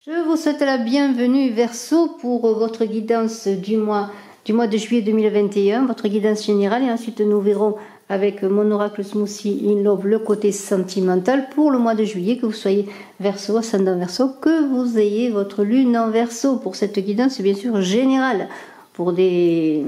Je vous souhaite la bienvenue Verseau pour votre guidance du mois de juillet 2021, votre guidance générale, et ensuite nous verrons avec mon oracle Smoothie in Love le côté sentimental pour le mois de juillet, que vous soyez Verseau, ascendant Verseau, que vous ayez votre lune en Verseau. Pour cette guidance bien sûr générale, pour des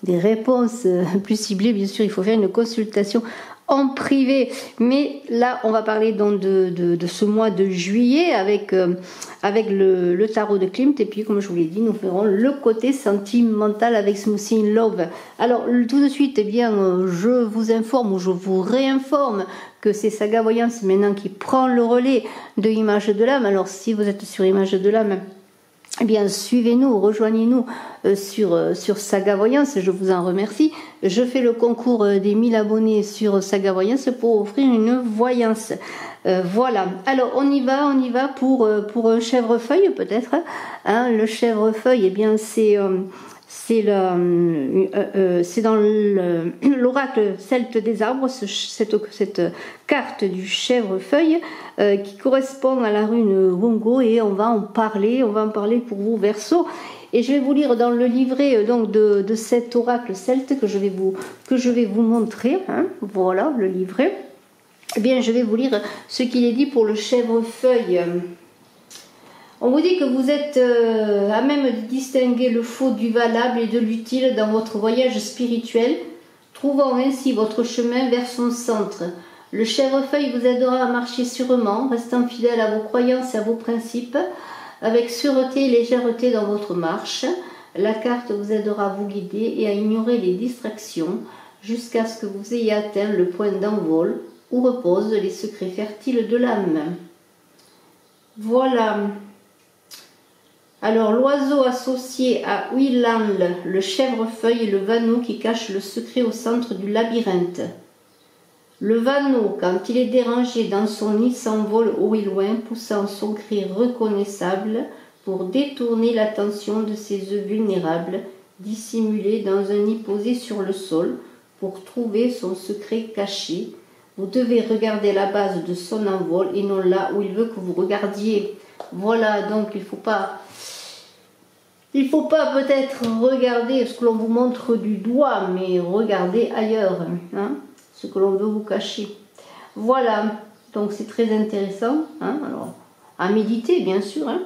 réponses plus ciblées, bien sûr il faut faire une consultation en privé, mais là on va parler donc de ce mois de juillet avec le tarot de Klimt, et puis comme je vous l'ai dit, nous ferons le côté sentimental avec Smoothie in Love. Alors tout de suite, eh bien, je vous informe ou je vous réinforme que c'est Saga Voyance maintenant qui prend le relais de Image de l'âme. Alors si vous êtes sur Image de l'âme, eh bien, suivez-nous, rejoignez-nous sur Saga Voyance, je vous en remercie. Je fais le concours des 1000 abonnés sur Saga Voyance pour offrir une voyance. Voilà, alors on y va pour un chèvrefeuille peut-être. Hein, le chèvrefeuille, eh bien, c'est dans l'oracle celte des arbres, cette carte du chèvrefeuille qui correspond à la rune Wongo, et on va en parler pour vous Verseau. Et je vais vous lire dans le livret donc de cet oracle celte que je vais vous montrer. Hein, voilà le livret. Eh bien, je vais vous lire ce qu'il est dit pour le chèvrefeuille. On vous dit que vous êtes à même de distinguer le faux du valable et de l'utile dans votre voyage spirituel, trouvant ainsi votre chemin vers son centre. Le chèvrefeuille vous aidera à marcher sûrement, restant fidèle à vos croyances et à vos principes, avec sûreté et légèreté dans votre marche. La carte vous aidera à vous guider et à ignorer les distractions jusqu'à ce que vous ayez atteint le point d'envol où reposent les secrets fertiles de l'âme. Voilà. Alors, l'oiseau associé à Wieland, le chèvrefeuille, et le vanneau qui cache le secret au centre du labyrinthe. Le vanneau, quand il est dérangé dans son nid, s'envole haut et loin, poussant son cri reconnaissable pour détourner l'attention de ses œufs vulnérables, dissimulés dans un nid posé sur le sol, pour trouver son secret caché. Vous devez regarder la base de son envol et non là où il veut que vous regardiez. Voilà, donc il faut pas peut-être regarder ce que l'on vous montre du doigt, mais regarder ailleurs, hein, ce que l'on veut vous cacher. Voilà, donc c'est très intéressant, hein, alors, à méditer bien sûr. Hein.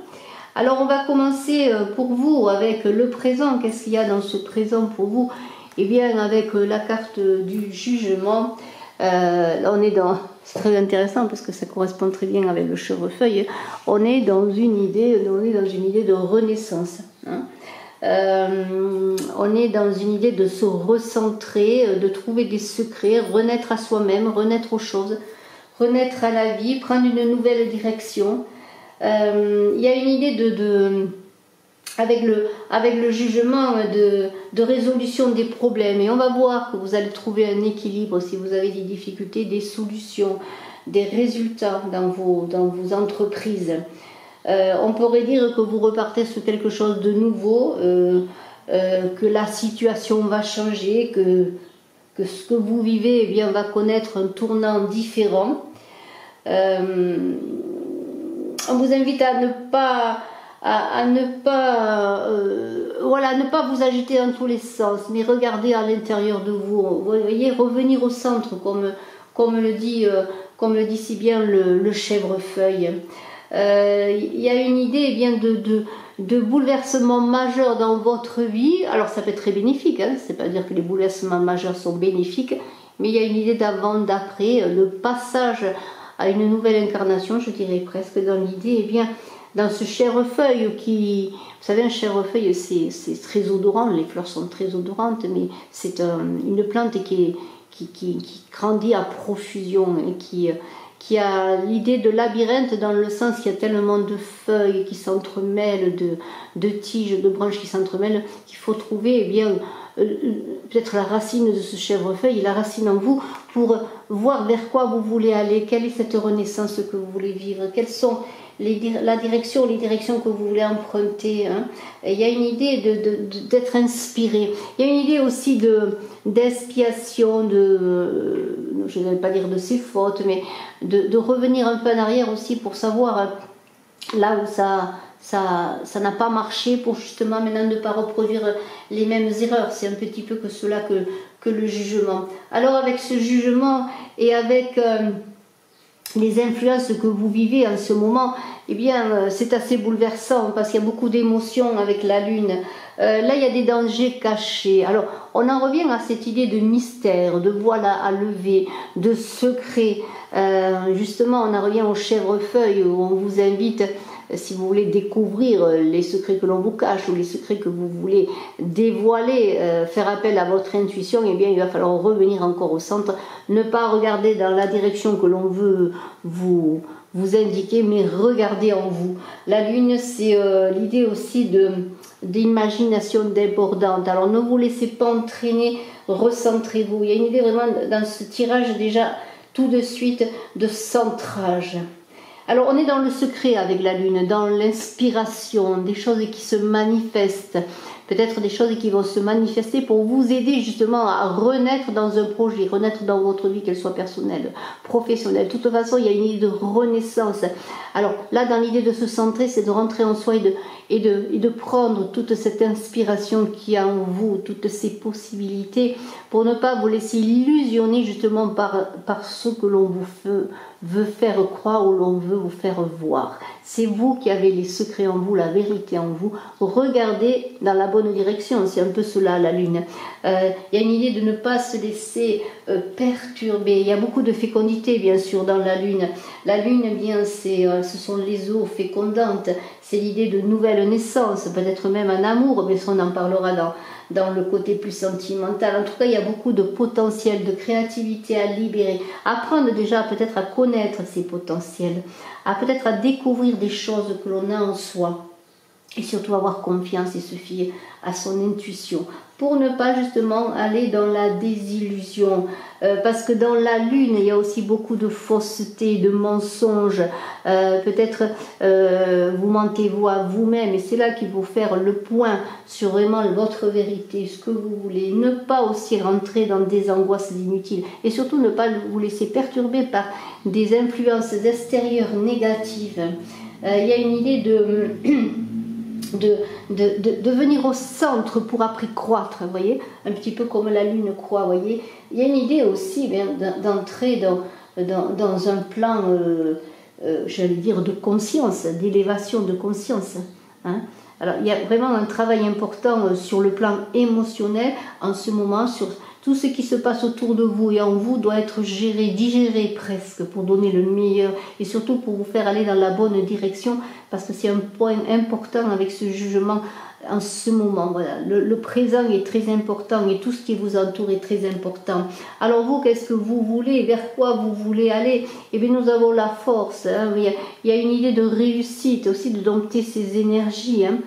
Alors on va commencer pour vous avec le présent. Qu'est-ce qu'il y a dans ce présent pour vous? Eh bien, avec la carte du jugement, là on est dans... C'est très intéressant parce que ça correspond très bien avec le chèvrefeuille. On est dans une idée de renaissance. Hein. On est dans une idée de se recentrer, de trouver des secrets, renaître à soi-même, renaître aux choses, renaître à la vie, prendre une nouvelle direction. Il y a une idée avec le jugement de résolution des problèmes, et on va voir que vous allez trouver un équilibre si vous avez des difficultés, des solutions, des résultats dans vos entreprises. On pourrait dire que vous repartez sur quelque chose de nouveau, que la situation va changer, que ce que vous vivez, eh bien, va connaître un tournant différent. On vous invite à ne pas vous agiter dans tous les sens, mais regardez à l'intérieur de vous. Vous voyez, revenir au centre, comme le dit si bien le chèvrefeuille. Il y a une idée, eh bien, de bouleversement majeur dans votre vie. Alors ça peut être très bénéfique, hein, c'est pas dire que les bouleversements majeurs sont bénéfiques, mais il y a une idée d'avant, d'après, le passage à une nouvelle incarnation, je dirais presque, dans l'idée, eh bien, dans ce chèvrefeuille qui... Vous savez, un chèvrefeuille, c'est très odorant, les fleurs sont très odorantes, mais c'est une plante qui grandit à profusion et qui a l'idée de labyrinthe, dans le sens qu'il y a tellement de feuilles qui s'entremêlent, de tiges, de branches qui s'entremêlent, qu'il faut trouver, eh bien, peut-être la racine de ce chèvrefeuille, la racine en vous, pour voir vers quoi vous voulez aller, quelle est cette renaissance que vous voulez vivre, quelles sont les directions que vous voulez emprunter. Hein. Il y a une idée d'être inspiré. Il y a une idée aussi d'expiation, je ne vais pas dire de ses fautes, mais de revenir un peu en arrière aussi pour savoir là où ça n'a pas marché, pour justement maintenant ne pas reproduire les mêmes erreurs. C'est un petit peu que cela que le jugement. Alors avec ce jugement et avec les influences que vous vivez en ce moment, eh bien c'est assez bouleversant parce qu'il y a beaucoup d'émotions avec la lune. Là il y a des dangers cachés. Alors on en revient à cette idée de mystère, de voile à lever, de secret. Justement on en revient au chèvrefeuille où on vous invite, si vous voulez découvrir les secrets que l'on vous cache ou les secrets que vous voulez dévoiler, faire appel à votre intuition, eh bien il va falloir revenir encore au centre, ne pas regarder dans la direction que l'on veut vous indiquer, mais regarder en vous. La lune, c'est l'idée aussi d'imagination débordante. Alors ne vous laissez pas entraîner, recentrez-vous. Il y a une idée vraiment dans ce tirage déjà tout de suite de centrage. Alors on est dans le secret avec la lune, dans l'inspiration, des choses qui se manifestent, peut-être des choses qui vont se manifester pour vous aider justement à renaître dans un projet, renaître dans votre vie, qu'elle soit personnelle, professionnelle. De toute façon, il y a une idée de renaissance. Alors là, dans l'idée de se centrer, c'est de rentrer en soi et de prendre toute cette inspiration qui a en vous, toutes ces possibilités, pour ne pas vous laisser illusionner justement par ce que l'on vous veut faire croire ou l'on veut vous faire voir. C'est vous qui avez les secrets en vous, la vérité en vous. Regardez dans la bonne direction, c'est un peu cela la lune. Il y a une idée de ne pas se laisser perturber. Il y a beaucoup de fécondité bien sûr dans la lune. La lune, eh bien, ce sont les eaux fécondantes. C'est l'idée de nouvelle naissance, peut-être même un amour, mais ça on en parlera dans le côté plus sentimental. En tout cas, il y a beaucoup de potentiel, de créativité à libérer. Apprendre déjà peut-être à connaître ces potentiels, peut-être à découvrir des choses que l'on a en soi. Et surtout avoir confiance et se fier à son intuition pour ne pas justement aller dans la désillusion, parce que dans la lune il y a aussi beaucoup de fausseté, de mensonges, peut-être vous mentez-vous à vous-même, et c'est là qu'il faut faire le point sur vraiment votre vérité, ce que vous voulez, ne pas aussi rentrer dans des angoisses inutiles et surtout ne pas vous laisser perturber par des influences extérieures négatives. Il y a une idée de venir au centre pour après croître, vous voyez, un petit peu comme la lune croît, vous voyez. Il y a une idée aussi d'entrer dans un plan, j'allais dire, de conscience, d'élévation de conscience. Hein. Alors, il y a vraiment un travail important sur le plan émotionnel en ce moment, sur tout ce qui se passe autour de vous et en vous doit être géré, digéré presque pour donner le meilleur et surtout pour vous faire aller dans la bonne direction, parce que c'est un point important avec ce jugement en ce moment. Voilà. Le présent est très important et tout ce qui vous entoure est très important. Alors vous, qu'est-ce que vous voulez? Vers quoi vous voulez aller? Eh bien, nous avons la force. Hein. Il y a une idée de réussite aussi, de dompter ses énergies. Hein.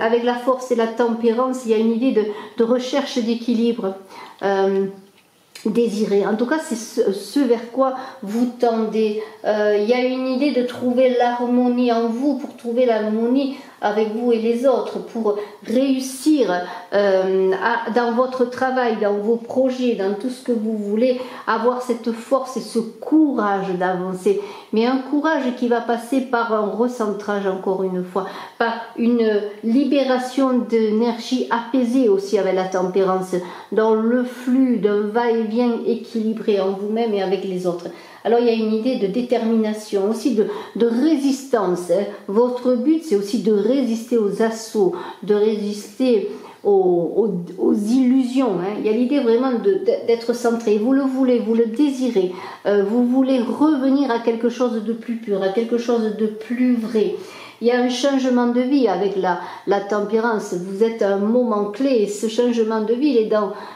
Avec la force et la tempérance, il y a une idée de recherche d'équilibre. Désiré. En tout cas, c'est ce vers quoi vous tendez. Il y a une idée de trouver l'harmonie en vous, pour trouver l'harmonie avec vous et les autres, pour réussir dans votre travail, dans vos projets, dans tout ce que vous voulez, avoir cette force et ce courage d'avancer. Mais un courage qui va passer par un recentrage, encore une fois, par une libération d'énergie apaisée aussi avec la tempérance, dans le flux d'un va-et-vient équilibré en vous-même et avec les autres. Alors il y a une idée de détermination, aussi de résistance. Hein. Votre but, c'est aussi de résister aux assauts, de résister aux illusions. Hein. Il y a l'idée vraiment d'être centré. Vous le voulez, vous le désirez. Vous voulez revenir à quelque chose de plus pur, à quelque chose de plus vrai. Il y a un changement de vie avec la tempérance. Vous êtes à un moment clé et ce changement de vie,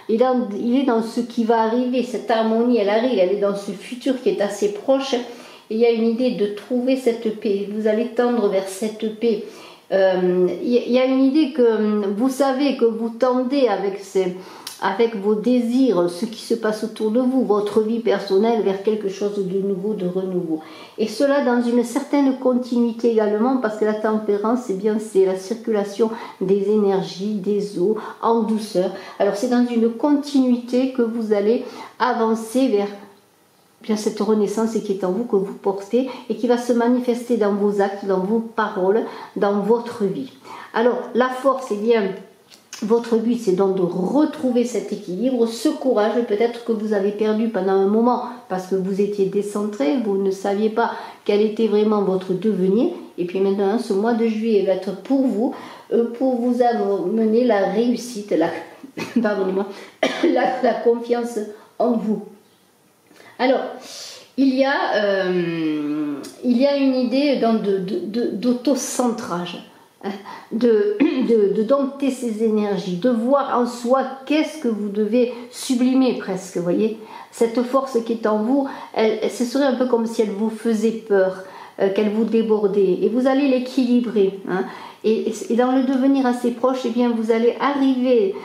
il est dans ce qui va arriver. Cette harmonie, elle arrive, elle est dans ce futur qui est assez proche. Et il y a une idée de trouver cette paix. Vous allez tendre vers cette paix. Il y a une idée que vous savez que vous tendez avec vos désirs, ce qui se passe autour de vous, votre vie personnelle, vers quelque chose de nouveau, de renouveau. Et cela dans une certaine continuité également, parce que la tempérance, c'est la circulation des énergies, des eaux, en douceur. Alors c'est dans une continuité que vous allez avancer vers bien cette renaissance qui est en vous, que vous portez et qui va se manifester dans vos actes, dans vos paroles, dans votre vie. Alors, la force, eh bien, votre but, c'est donc de retrouver cet équilibre, ce courage peut-être que vous avez perdu pendant un moment parce que vous étiez décentré, vous ne saviez pas quel était vraiment votre devenir. Et puis maintenant, ce mois de juillet va être pour vous amener la réussite, pardonnez-moi, la confiance en vous. Alors, il y a une idée d'autocentrage, de dompter ses énergies, de voir en soi qu'est-ce que vous devez sublimer presque, vous voyez. Cette force qui est en vous, ce serait un peu comme si elle vous faisait peur, qu'elle vous débordait, et vous allez l'équilibrer, hein. Et dans le devenir assez proche, eh bien, vous allez arriver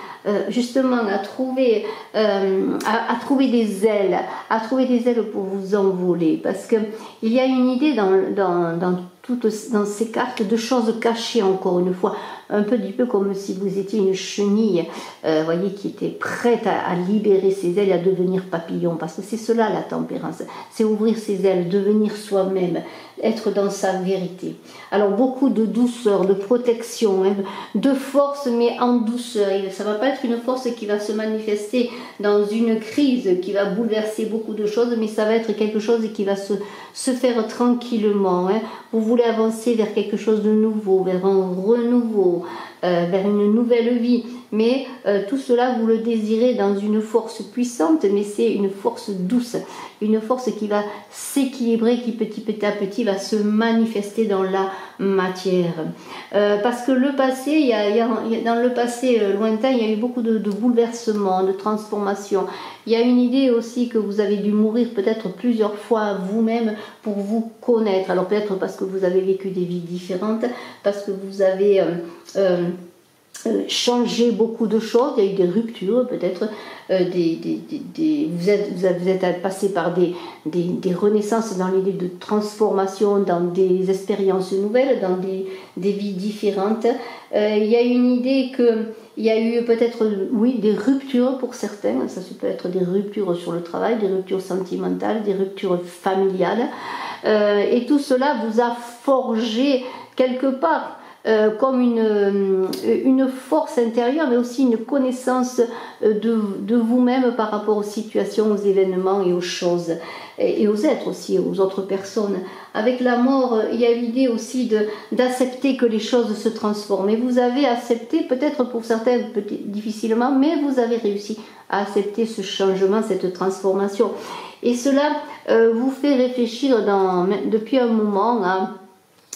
justement à trouver des ailes, pour vous envoler, parce que il y a une idée dans ces cartes de choses cachées, encore une fois, un petit peu comme si vous étiez une chenille, voyez, qui était prête à libérer ses ailes et à devenir papillon, parce que c'est cela la tempérance, c'est ouvrir ses ailes, devenir soi-même, être dans sa vérité. Alors beaucoup de douceur, de protection, hein, de force, mais en douceur. Et ça ne va pas être une force qui va se manifester dans une crise, qui va bouleverser beaucoup de choses, mais ça va être quelque chose qui va se faire tranquillement, hein. Vous voulez avancer vers quelque chose de nouveau, vers un renouveau, vers une nouvelle vie, mais tout cela vous le désirez dans une force puissante, mais c'est une force douce, une force qui va s'équilibrer, qui petit à petit va se manifester dans la matière, parce que le passé, dans le passé lointain, il y a eu beaucoup de bouleversements, de transformations. Il y a une idée aussi que vous avez dû mourir peut-être plusieurs fois vous-même pour vous connaître. Alors peut-être parce que vous avez vécu des vies différentes, parce que vous avez changé beaucoup de choses, il y a eu des ruptures, peut-être vous êtes passé par des renaissances dans l'idée de transformation, dans des expériences nouvelles, dans des vies différentes. Il y a une idée que il y a eu peut-être, oui, des ruptures pour certains, ça peut être des ruptures sur le travail, des ruptures sentimentales, des ruptures familiales, et tout cela vous a forgé quelque part comme une force intérieure, mais aussi une connaissance de vous-même par rapport aux situations, aux événements et aux choses, et aux êtres aussi, aux autres personnes. Avec la mort, il y a l'idée aussi d'accepter que les choses se transforment. Et vous avez accepté, peut-être pour certains difficilement, mais vous avez réussi à accepter ce changement, cette transformation. Et cela vous fait réfléchir depuis un moment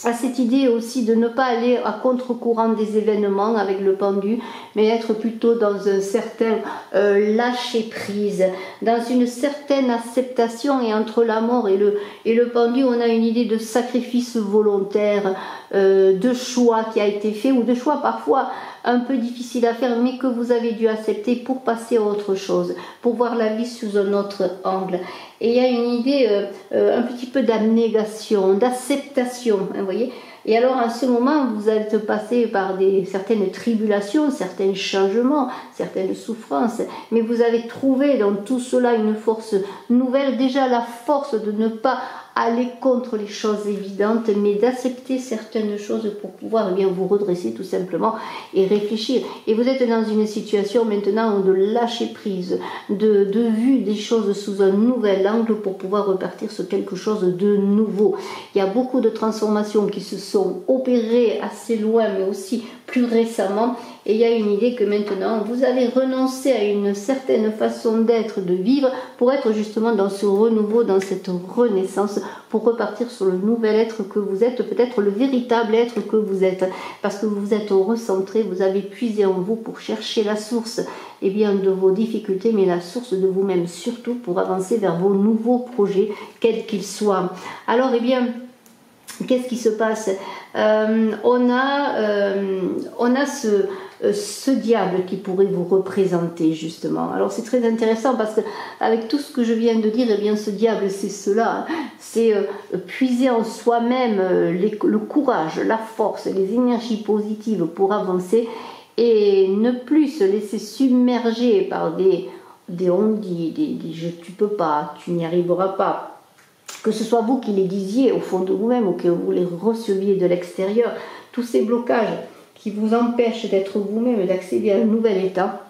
à cette idée aussi de ne pas aller à contre-courant des événements avec le pendu, mais être plutôt dans un certain lâcher-prise, dans une certaine acceptation. Et entre la mort et le pendu, on a une idée de sacrifice volontaire, de choix qui a été fait, ou de choix parfois un peu difficile à faire, mais que vous avez dû accepter pour passer à autre chose, pour voir la vie sous un autre angle. Et il y a une idée un petit peu d'abnégation, d'acceptation, hein, vous voyez. Et alors à ce moment, vous êtes passé par certaines tribulations, certains changements, certaines souffrances, mais vous avez trouvé dans tout cela une force nouvelle, déjà la force de ne pas aller contre les choses évidentes, mais d'accepter certaines choses pour pouvoir bien vous redresser tout simplement et réfléchir. Et vous êtes dans une situation maintenant de lâcher prise, de vue des choses sous un nouvel angle pour pouvoir repartir sur quelque chose de nouveau. Il y a beaucoup de transformations qui se sont opérées assez loin, mais aussi plus récemment, et il y a une idée que maintenant vous avez renoncé à une certaine façon d'être, de vivre, pour être justement dans ce renouveau, dans cette renaissance, pour repartir sur le nouvel être que vous êtes, peut-être le véritable être que vous êtes, parce que vous êtes recentré, vous avez puisé en vous pour chercher la source bien, de vos difficultés, mais la source de vous-même surtout, pour avancer vers vos nouveaux projets, quels qu'ils soient. Alors, bien, qu'est-ce qui se passe? On a ce diable qui pourrait vous représenter justement. Alors c'est très intéressant parce que avec tout ce que je viens de dire, bien ce diable c'est cela, c'est puiser en soi-même le courage, la force, les énergies positives pour avancer et ne plus se laisser submerger par des des on-dit, tu peux pas, tu n'y arriveras pas. Que ce soit vous qui les disiez au fond de vous-même ou que vous les receviez de l'extérieur, tous ces blocages qui vous empêchent d'être vous-même et d'accéder à un nouvel état,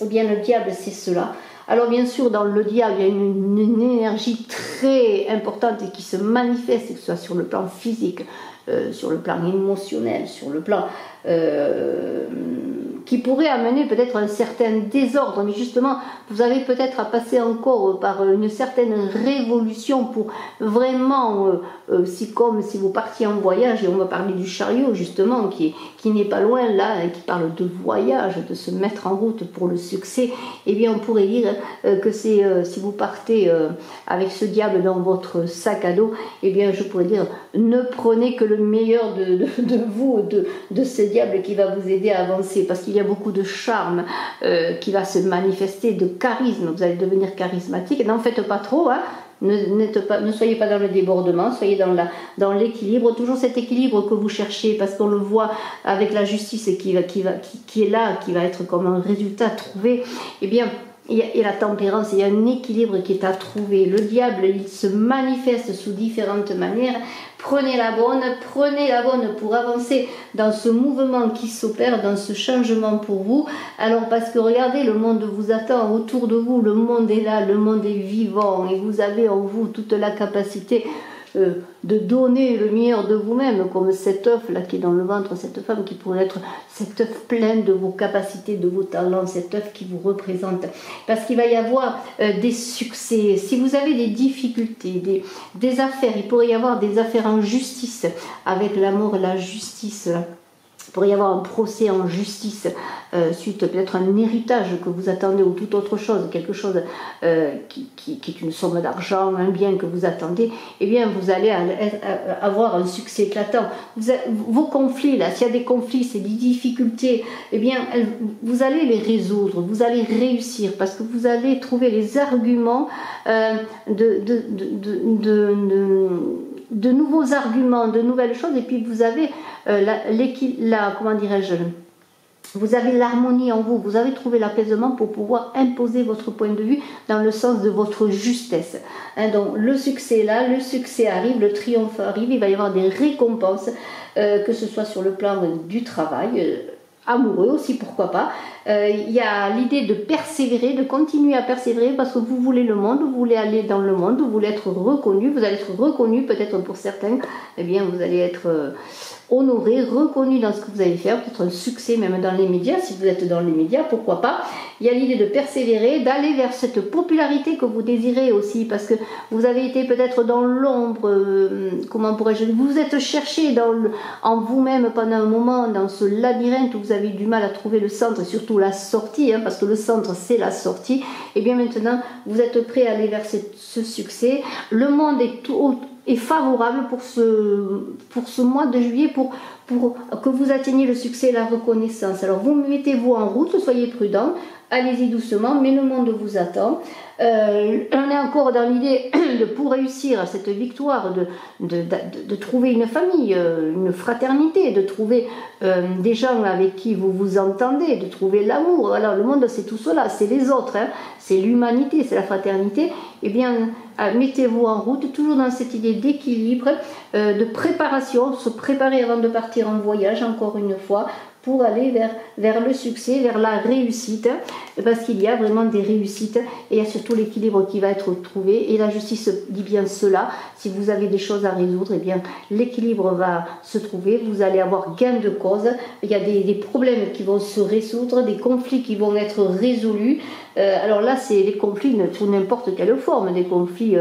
eh bien le diable c'est cela. Alors bien sûr dans le diable il y a une énergie très importante et qui se manifeste, que ce soit sur le plan physique, sur le plan émotionnel, sur le plan qui pourrait amener peut-être un certain désordre, mais justement vous avez peut-être à passer encore par une certaine révolution pour vraiment, comme si vous partiez en voyage, et on va parler du chariot justement qui n'est pas loin là, qui parle de voyage, de se mettre en route pour le succès. Eh bien on pourrait dire que c'est si vous partez avec ce diable dans votre sac à dos, eh bien je pourrais dire ne prenez que le meilleur de vous, de ce diable qui va vous aider à avancer, parce qu'il y a beaucoup de charme qui va se manifester, de charisme, vous allez devenir charismatique. N'en faites pas trop, hein. Ne soyez pas dans le débordement, soyez dans l'équilibre, toujours cet équilibre que vous cherchez, parce qu'on le voit avec la justice qui est là, qui va être comme un résultat trouvé. Eh bien, et la tempérance, il y a un équilibre qui est à trouver. Le diable, il se manifeste sous différentes manières. Prenez la bonne pour avancer dans ce mouvement qui s'opère, dans ce changement pour vous. Alors parce que regardez, le monde vous attend autour de vous, le monde est là, le monde est vivant et vous avez en vous toute la capacité de donner le meilleur de vous-même, comme cet œuf là qui est dans le ventre, cette femme qui pourrait être cet œuf plein de vos capacités, de vos talents, cet œuf qui vous représente, parce qu'il va y avoir des succès. Si vous avez des difficultés, des affaires, il pourrait y avoir des affaires en justice, avec l'amour et la justice. Il pourrait y avoir un procès en justice suite peut-être à un héritage que vous attendez ou toute autre chose, quelque chose qui est une somme d'argent, un bien que vous attendez. Eh bien, vous allez avoir un succès éclatant. Vos conflits, là, s'il y a des conflits, c'est des difficultés, eh bien, vous allez les résoudre, vous allez réussir parce que vous allez trouver les arguments de nouveaux arguments, de nouvelles choses, et puis vous avez comment dirais-je, vous avez l'harmonie en vous, vous avez trouvé l'apaisement pour pouvoir imposer votre point de vue dans le sens de votre justesse. Hein, donc le succès est là, le succès arrive, le triomphe arrive, il va y avoir des récompenses, que ce soit sur le plan du travail, amoureux aussi, pourquoi pas. Il y a l'idée de persévérer, de continuer à persévérer parce que vous voulez le monde, vous voulez aller dans le monde, vous voulez être reconnu, vous allez être reconnu peut-être pour certains, eh bien vous allez être honoré, reconnu dans ce que vous allez faire, peut-être un succès même dans les médias, si vous êtes dans les médias, pourquoi pas. Il y a l'idée de persévérer, d'aller vers cette popularité que vous désirez aussi, parce que vous avez été peut-être dans l'ombre, comment pourrais-je dire, vous êtes cherché en vous-même pendant un moment, dans ce labyrinthe où vous avez eu du mal à trouver le centre, et surtout la sortie, hein, parce que le centre c'est la sortie, et bien maintenant vous êtes prêt à aller vers ce succès. Le monde est favorable pour ce mois de juillet, pour que vous atteigniez le succès et la reconnaissance. Alors vous mettez-vous en route, soyez prudents, allez-y doucement, mais le monde vous attend. On est encore dans l'idée de, pour réussir cette victoire, de trouver une famille, une fraternité, de trouver des gens avec qui vous vous entendez, de trouver l'amour. Alors le monde c'est tout cela, c'est les autres, hein, c'est l'humanité, c'est la fraternité. Eh bien mettez-vous en route, toujours dans cette idée d'équilibre, de préparation, se préparer avant de partir en voyage, encore une fois, pour aller vers le succès, vers la réussite, parce qu'il y a vraiment des réussites et il y a surtout l'équilibre qui va être trouvé, et la justice dit bien cela. Si vous avez des choses à résoudre, eh bien l'équilibre va se trouver, vous allez avoir gain de cause, il y a des problèmes qui vont se résoudre, des conflits qui vont être résolus. Alors là c'est les conflits sous n'importe quelle forme, des conflits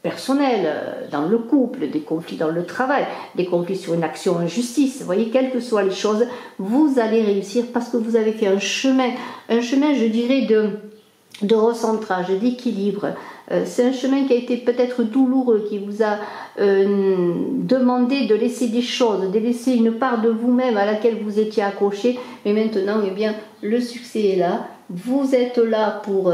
personnels, dans le couple, des conflits dans le travail, des conflits sur une action en justice. Vous voyez, quelles que soient les choses, vous allez réussir parce que vous avez fait un chemin, je dirais, de recentrage, d'équilibre. C'est un chemin qui a été peut-être douloureux, qui vous a demandé de laisser des choses, de laisser une part de vous-même à laquelle vous étiez accroché, mais maintenant, eh bien, le succès est là. Vous êtes là pour,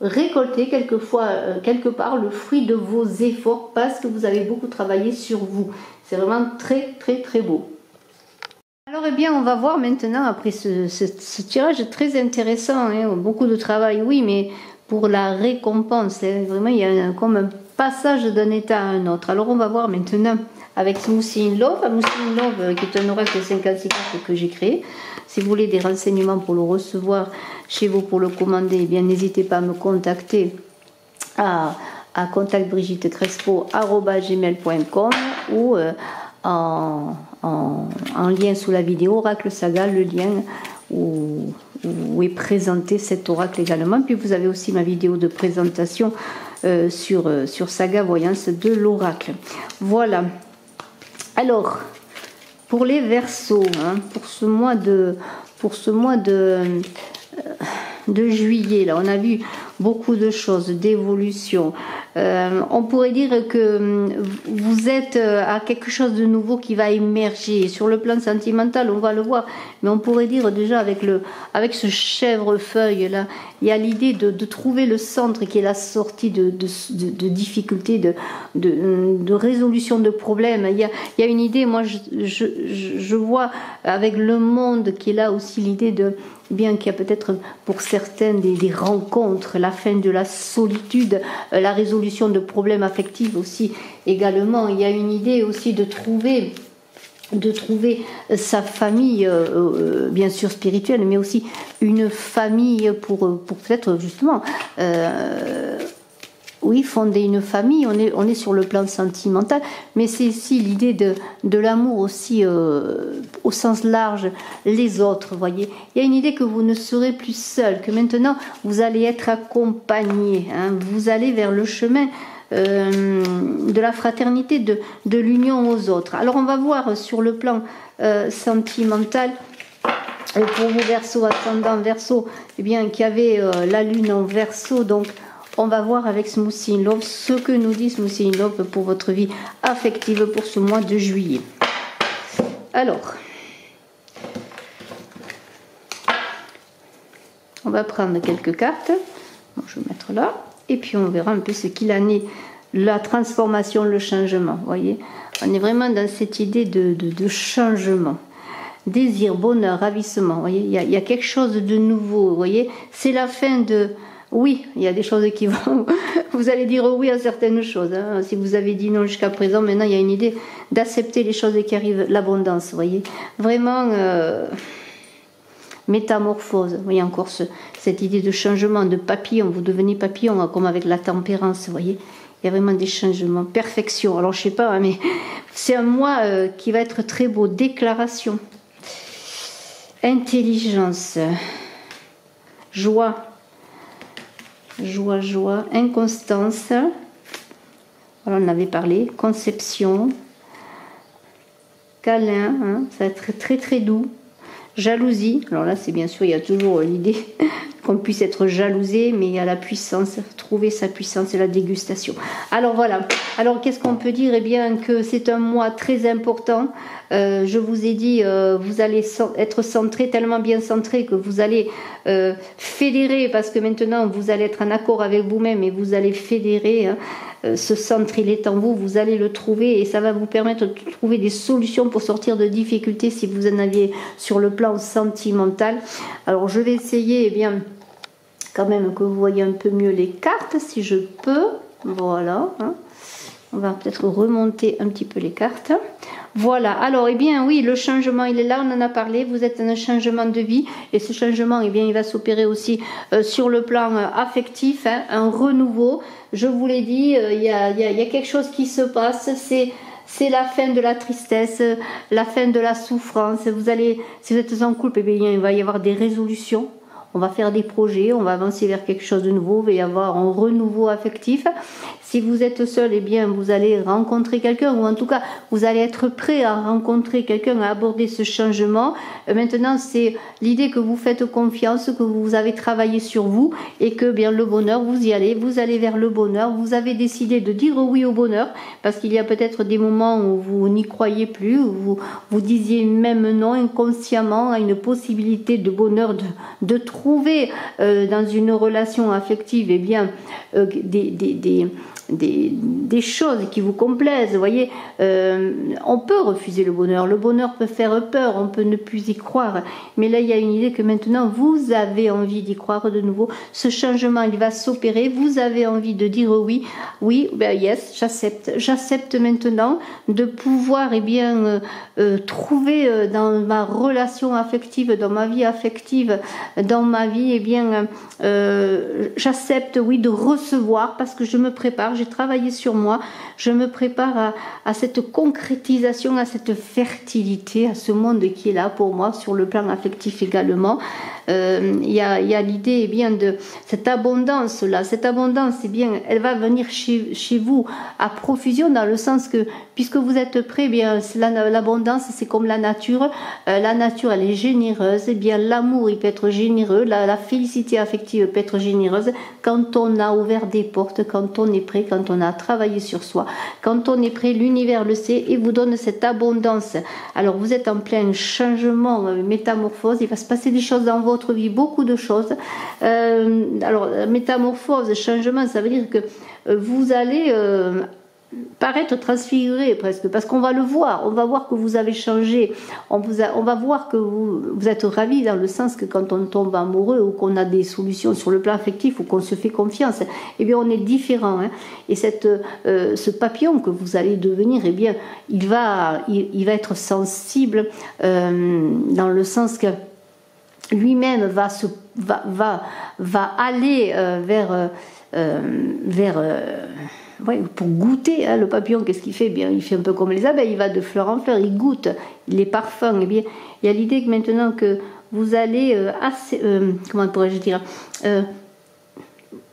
récolter quelque part le fruit de vos efforts parce que vous avez beaucoup travaillé sur vous. C'est vraiment très très très beau. Alors eh bien on va voir maintenant après ce tirage très intéressant, hein, beaucoup de travail oui, mais pour la récompense, hein, vraiment il y a comme un passage d'un état à un autre. Alors on va voir maintenant avec Smoothie in Love, Smoothie in Love qui est un oracle de 56 cartes que j'ai créé. Si vous voulez des renseignements pour le recevoir chez vous, pour le commander, eh bien n'hésitez pas à me contacter à contactbrigittecrespo@gmail.com ou en lien sous la vidéo Oracle Saga, le lien où est présenté cet oracle également. Puis vous avez aussi ma vidéo de présentation sur Saga Voyance de l'oracle. Voilà. Alors, pour les Verseaux, hein, pour ce mois de juillet, là, on a vu beaucoup de choses, d'évolution. On pourrait dire que vous êtes à quelque chose de nouveau qui va émerger. Sur le plan sentimental, on va le voir, mais on pourrait dire déjà avec ce chèvrefeuille là, il y a l'idée de trouver le centre qui est la sortie de difficultés, de résolution de problèmes. Il y a une idée, moi je vois avec le monde qui est là aussi l'idée de bien qu'il y a peut-être pour certains des rencontres, la fin de la solitude, la résolution de problèmes affectifs aussi également. Il y a une idée aussi de trouver sa famille, bien sûr spirituelle, mais aussi une famille pour peut-être justement oui, fonder une famille. On est sur le plan sentimental, mais c'est aussi l'idée de l'amour aussi au sens large, les autres, voyez. Il y a une idée que vous ne serez plus seul, que maintenant vous allez être accompagné, hein, vous allez vers le chemin de la fraternité, de l'union aux autres. Alors on va voir sur le plan sentimental, pour vous Verseaux, ascendant Verseau, eh bien qu'il y avait la lune en Verseau, donc on va voir avec Smoothie in Love ce que nous dit Smoothie in Love pour votre vie affective pour ce mois de juillet. Alors, on va prendre quelques cartes. Bon, je vais mettre là. Et puis on verra un peu ce qu'il en est. La transformation, le changement. Vous voyez, on est vraiment dans cette idée de changement. Désir, bonheur, ravissement. Vous voyez, il y a quelque chose de nouveau. Vous voyez, c'est la fin de... Oui, il y a des choses qui vont... Vous allez dire oui à certaines choses. Hein. Si vous avez dit non jusqu'à présent, maintenant il y a une idée d'accepter les choses qui arrivent, l'abondance, vous voyez. Vraiment, métamorphose. Vous voyez encore cette idée de changement, de papillon. Vous devenez papillon, comme avec la tempérance, vous voyez. Il y a vraiment des changements. Perfection. Alors je sais pas, hein, mais c'est un mois qui va être très beau. Déclaration. Intelligence. Joie. Joie, inconstance, voilà, on en avait parlé, conception, câlin, hein, ça va être très très doux, jalousie, alors là c'est bien sûr, il y a toujours l'idée qu'on puisse être jalousé, mais il y a la puissance, trouver sa puissance et la dégustation. Alors voilà, alors qu'est-ce qu'on peut dire? Eh bien que c'est un mois très important. Je vous ai dit, vous allez être centré, tellement bien centré que vous allez fédérer, parce que maintenant vous allez être en accord avec vous-même et vous allez fédérer. Hein, ce centre, il est en vous, vous allez le trouver et ça va vous permettre de trouver des solutions pour sortir de difficultés si vous en aviez sur le plan sentimental. Alors je vais essayer, eh bien, quand même que vous voyez un peu mieux les cartes si je peux. Voilà. Hein. On va peut-être remonter un petit peu les cartes. Voilà, alors, eh bien, oui, le changement, il est là, on en a parlé. Vous êtes dans un changement de vie. Et ce changement, eh bien, il va s'opérer aussi sur le plan affectif, hein, un renouveau. Je vous l'ai dit, il y a quelque chose qui se passe. C'est la fin de la tristesse, la fin de la souffrance. Vous allez, si vous êtes en couple, eh bien, il va y avoir des résolutions. On va faire des projets, on va avancer vers quelque chose de nouveau, il va y avoir un renouveau affectif. Si vous êtes seul, eh bien, vous allez rencontrer quelqu'un, ou en tout cas, vous allez être prêt à rencontrer quelqu'un, à aborder ce changement. Maintenant, c'est l'idée que vous faites confiance, que vous avez travaillé sur vous, et que bien le bonheur, vous y allez, vous allez vers le bonheur. Vous avez décidé de dire oui au bonheur, parce qu'il y a peut-être des moments où vous n'y croyez plus, où vous disiez même non inconsciemment à une possibilité de bonheur, de trouver dans une relation affective, eh bien, des choses qui vous complaisent. Vous voyez, on peut refuser le bonheur peut faire peur, on peut ne plus y croire, mais là il y a une idée que maintenant vous avez envie d'y croire de nouveau. Ce changement il va s'opérer, vous avez envie de dire oui, ben yes, j'accepte maintenant de pouvoir trouver dans ma relation affective, dans ma vie affective, dans ma vie, j'accepte de recevoir, parce que je me prépare, j'ai travaillé sur moi, je me prépare à cette concrétisation, à cette fertilité, à ce monde qui est là pour moi sur le plan affectif également. Il y a l'idée de cette abondance là, elle va venir chez vous à profusion, dans le sens que puisque vous êtes prêts, l'abondance c'est comme la nature elle est généreuse, l'amour il peut être généreux, la félicité affective peut être généreuse quand on a ouvert des portes, quand on est prêt, quand on a travaillé sur soi, quand on est prêt, l'univers le sait et vous donne cette abondance. Alors vous êtes en plein changement, métamorphose, il va se passer des choses dans votre vie, beaucoup de choses. Alors métamorphose, changement, ça veut dire que vous allez paraître transfiguré presque, parce qu'on va le voir, on va voir que vous avez changé, on va voir que vous êtes ravi, dans le sens que quand on tombe amoureux ou qu'on a des solutions sur le plan affectif ou qu'on se fait confiance, on est différent, et ce papillon que vous allez devenir, il va être sensible, dans le sens que lui-même va aller pour goûter, le papillon, qu'est-ce qu'il fait? Il fait un peu comme les abeilles, il va de fleur en fleur, il goûte les parfums. Il y a l'idée que maintenant que vous allez comment pourrais-je dire,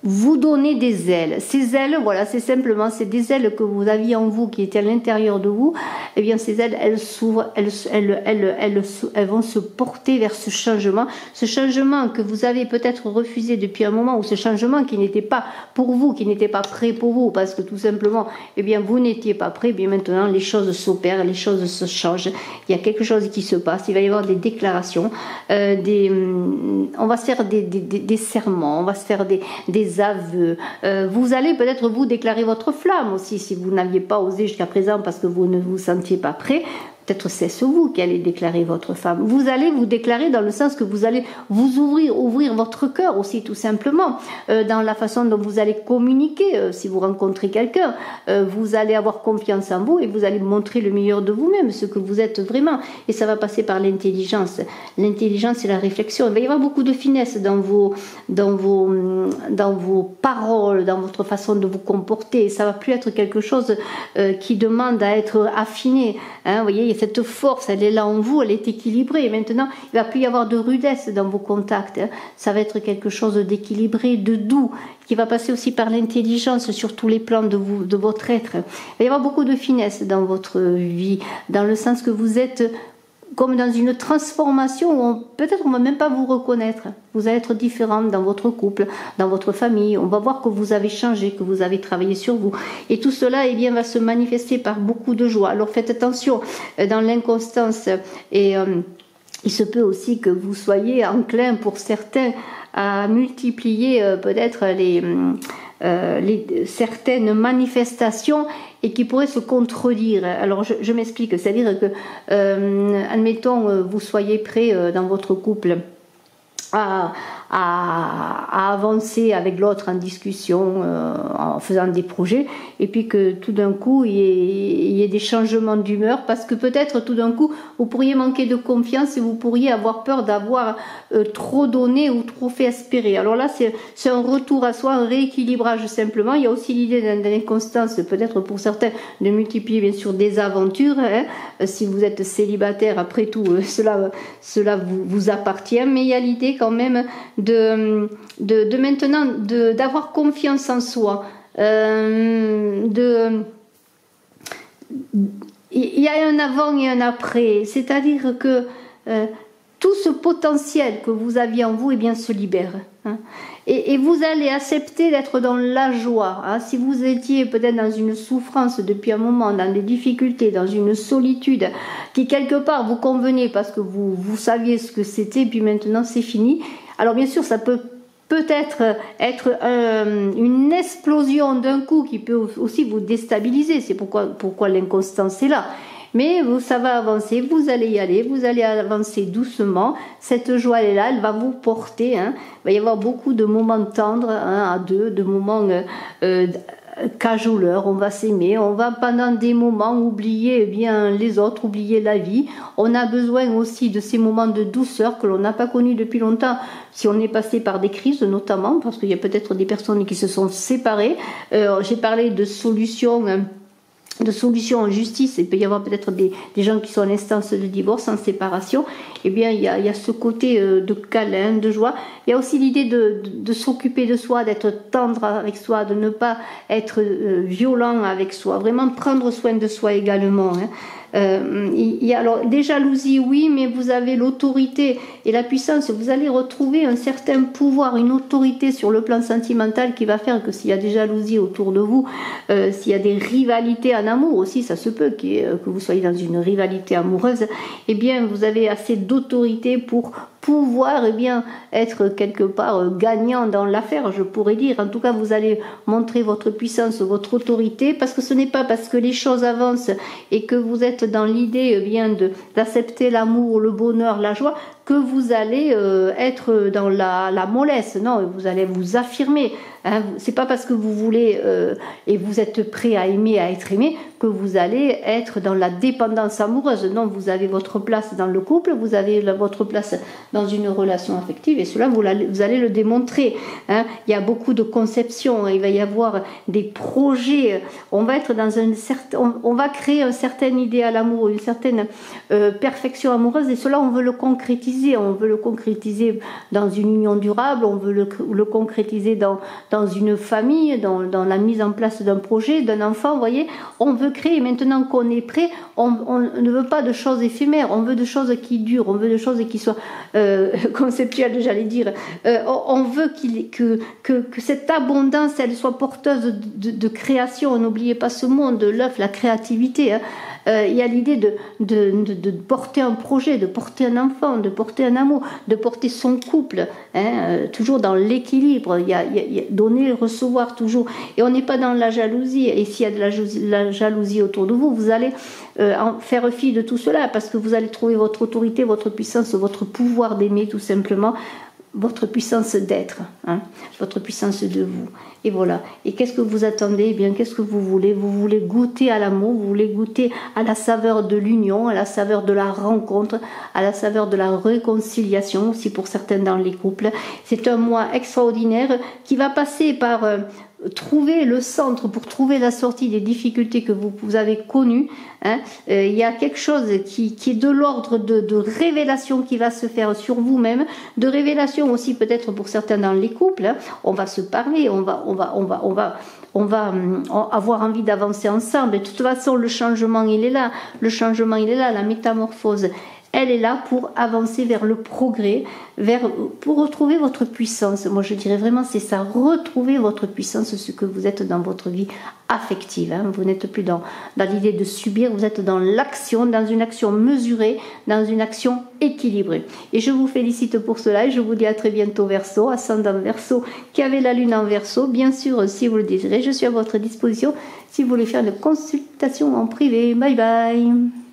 vous donner des ailes. Ces ailes, c'est des ailes que vous aviez en vous, qui étaient à l'intérieur de vous. Ces ailes, elles s'ouvrent, elles vont se porter vers ce changement que vous avez peut-être refusé depuis un moment, ou ce changement qui n'était pas pour vous, qui n'était pas prêt pour vous, parce que tout simplement, vous n'étiez pas prêt. Maintenant, les choses s'opèrent, les choses se changent. Il y a quelque chose qui se passe. Il va y avoir des déclarations, on va se faire des serments, on va se faire des aveux. Vous allez peut-être vous déclarer votre flamme aussi, si vous n'aviez pas osé jusqu'à présent parce que vous ne vous sentiez pas prêt. Peut-être c'est vous qui allez déclarer votre femme. Vous allez vous déclarer dans le sens que vous allez vous ouvrir votre cœur aussi, tout simplement, dans la façon dont vous allez communiquer. Si vous rencontrez quelqu'un, vous allez avoir confiance en vous et vous allez montrer le meilleur de vous-même, ce que vous êtes vraiment. Et ça va passer par l'intelligence. L'intelligence et la réflexion. Il va y avoir beaucoup de finesse dans vos paroles, dans votre façon de vous comporter. Ça va plus être quelque chose qui demande à être affiné. Vous voyez, cette force, elle est là en vous, elle est équilibrée. Maintenant, il ne va plus y avoir de rudesse dans vos contacts. Ça va être quelque chose d'équilibré, de doux, qui va passer aussi par l'intelligence sur tous les plans de votre être. Il va y avoir beaucoup de finesse dans votre vie, dans le sens que vous êtes comme dans une transformation où peut-être on ne va même pas vous reconnaître. Vous allez être différent dans votre couple, dans votre famille. On va voir que vous avez changé, que vous avez travaillé sur vous. Et tout cela va se manifester par beaucoup de joie. Alors faites attention dans l'inconstance. Et il se peut aussi que vous soyez enclin pour certains à multiplier peut-être certaines manifestations et qui pourraient se contredire. Alors je m'explique, c'est-à-dire que admettons vous soyez prêt dans votre couple à avancer avec l'autre en discussion, en faisant des projets, et puis que tout d'un coup il y ait des changements d'humeur, parce que peut-être tout d'un coup vous pourriez manquer de confiance et vous pourriez avoir peur d'avoir trop donné ou trop fait espérer. Alors là c'est un retour à soi, un rééquilibrage simplement. Il y a aussi l'idée d'inconstance, peut-être pour certains, de multiplier bien sûr des aventures, si vous êtes célibataire, après tout cela vous appartient, mais il y a l'idée quand même de maintenant d'avoir confiance en soi, il y a un avant et un après, c'est-à-dire que tout ce potentiel que vous aviez en vous se libère, et vous allez accepter d'être dans la joie, si vous étiez peut-être dans une souffrance depuis un moment, dans des difficultés, dans une solitude qui quelque part vous convenait parce que vous saviez ce que c'était, puis maintenant c'est fini. Alors bien sûr ça peut peut-être être une explosion d'un coup qui peut aussi vous déstabiliser. C'est pourquoi l'inconstance est là. Mais ça va avancer, vous allez y aller, vous allez avancer doucement. Cette joie, elle est là, elle va vous porter. Hein. Il va y avoir beaucoup de moments tendres, hein, à deux, de moments cajoleurs. On va s'aimer, on va pendant des moments oublier bien les autres, oublier la vie. On a besoin aussi de ces moments de douceur que l'on n'a pas connus depuis longtemps. Si on est passé par des crises, notamment, parce qu'il y a peut-être des personnes qui se sont séparées. J'ai parlé de solutions en justice, il peut y avoir peut-être des gens qui sont en instance de divorce, en séparation, eh bien il y a ce côté de câlin, de joie. Il y a aussi l'idée de s'occuper de soi, d'être tendre avec soi, de ne pas être violent avec soi, vraiment prendre soin de soi également. Hein. Il y a alors des jalousies, oui, mais vous avez l'autorité et la puissance. Vous allez retrouver un certain pouvoir, une autorité sur le plan sentimental qui va faire que s'il y a des jalousies autour de vous, s'il y a des rivalités en amour aussi, ça se peut que vous soyez dans une rivalité amoureuse, eh bien vous avez assez d'autorité pour pouvoir être quelque part gagnant dans l'affaire, je pourrais dire. En tout cas, vous allez montrer votre puissance, votre autorité, parce que ce n'est pas parce que les choses avancent et que vous êtes dans l'idée d'accepter l'amour, le bonheur, la joie, que vous allez être dans la mollesse. Non, vous allez vous affirmer. Hein. C'est pas parce que vous voulez et vous êtes prêt à aimer, à être aimé, que vous allez être dans la dépendance amoureuse. Non, vous avez votre place dans le couple, vous avez votre place dans une relation affective, et cela, vous allez le démontrer. Hein. Il y a beaucoup de conceptions, il va y avoir des projets. On va être dans on va créer un certain idéal amoureux, une certaine perfection amoureuse, et cela, on veut le concrétiser. On veut le concrétiser dans une union durable, on veut le concrétiser dans une famille, dans la mise en place d'un projet, d'un enfant, vous voyez. On veut créer, maintenant qu'on est prêt, on ne veut pas de choses éphémères, on veut de choses qui durent, on veut de choses qui soient conceptuelles, j'allais dire. On veut que cette abondance, elle soit porteuse de création. N'oubliez pas ce monde, l'œuf, la créativité. Hein. Il y a l'idée de porter un projet, de porter un enfant, de porter un amour, de porter son couple, hein, toujours dans l'équilibre. Il y a donner, recevoir toujours. Et on n'est pas dans la jalousie. Et s'il y a de la jalousie autour de vous, vous allez faire fi de tout cela, parce que vous allez trouver votre autorité, votre puissance, votre pouvoir d'aimer, tout simplement. Votre puissance d'être, hein, votre puissance de vous. Et voilà. Et qu'est-ce que vous attendez? Eh bien, qu'est-ce que vous voulez? Vous voulez goûter à l'amour, vous voulez goûter à la saveur de l'union, à la saveur de la rencontre, à la saveur de la réconciliation, aussi pour certains dans les couples. C'est un mois extraordinaire qui va passer par trouver le centre, pour trouver la sortie des difficultés que vous avez connues. Hein. Il y a quelque chose qui est de l'ordre de révélation qui va se faire sur vous-même, de révélation aussi peut-être pour certains dans les couples. Hein. On va se parler, on va avoir envie d'avancer ensemble. Et de toute façon, le changement, il est là. Le changement, il est là, la métamorphose. Elle est là pour avancer vers le progrès, pour retrouver votre puissance. Moi, je dirais vraiment, c'est ça, retrouver votre puissance, ce que vous êtes dans votre vie affective. Hein. Vous n'êtes plus dans l'idée de subir, vous êtes dans l'action, dans une action mesurée, dans une action équilibrée. Et je vous félicite pour cela et je vous dis à très bientôt, Verseau, ascendant Verseau, qui avait la lune en Verseau. Bien sûr, si vous le désirez, je suis à votre disposition si vous voulez faire une consultation en privé. Bye bye.